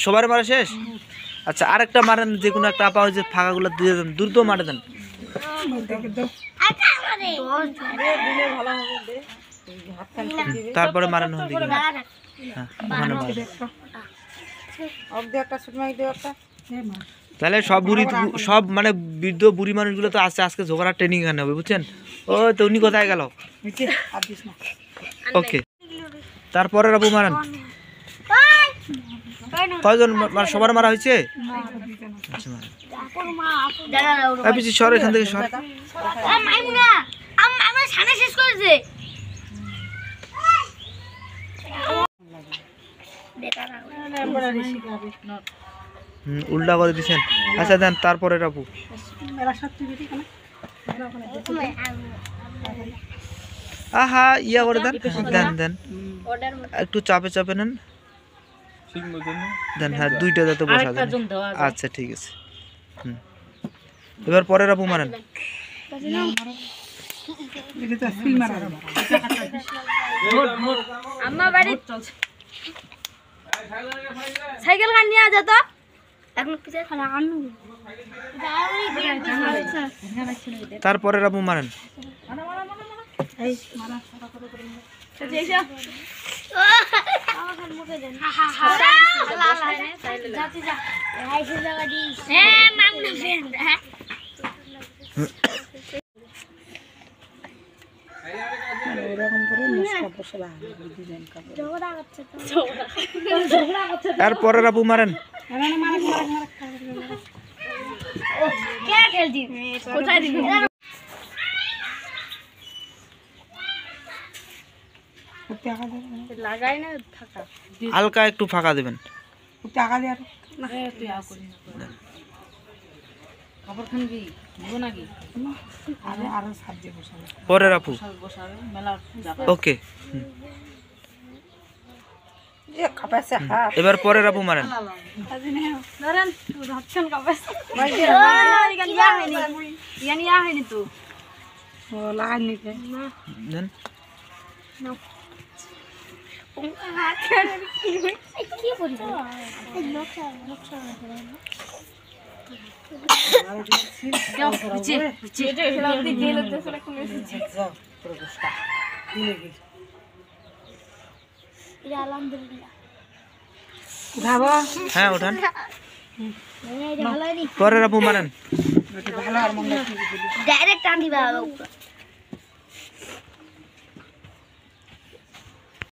সবার মারা শেষ? আচ্ছা আরেকটা মারেন, যে কোনো একটা আপা, ওই যে ফাঁকাগুলো দিয়ে দেন, দ্রুত মারে দেন। তারপরে মারেন হন দিকে। হ্যাঁ ওখানে মারেন। তাহলে সব মানে বৃদ্ধ বুড়ি মানুষগুলো তো আছে, আজকে ঝগড়ার ট্রেনিং এখানে হবে, বুঝছেন? ও তো উনি কোথায় গেল? ওকে, তারপরে আপু মারেন। কয়জন সবার মারা হয়েছে? সর এখান থেকে সর। উল্টা করে দিচ্ছেন। আচ্ছা দেন, তারপরে আপু আহা ইয়া করে দেন, দেন দেন একটু চাপে চাপে নেন দেন। হ্যাঁ দুইটা যাতে বসা দেন। আচ্ছা ঠিক আছে। এবার পরের আপু মারেন। সাইকেল খান নিয়ে যা তো। তারপরের আপু মারেন। তারপরের আপু মারেন। হালকা একটু ফাঁকা দেবেন। পরের আপু ওকে। এবার পরের আপু মারেন। হ্যাঁ ওঠান। পরের আপু মারেন। ডাইরেক্ট টান দিবা।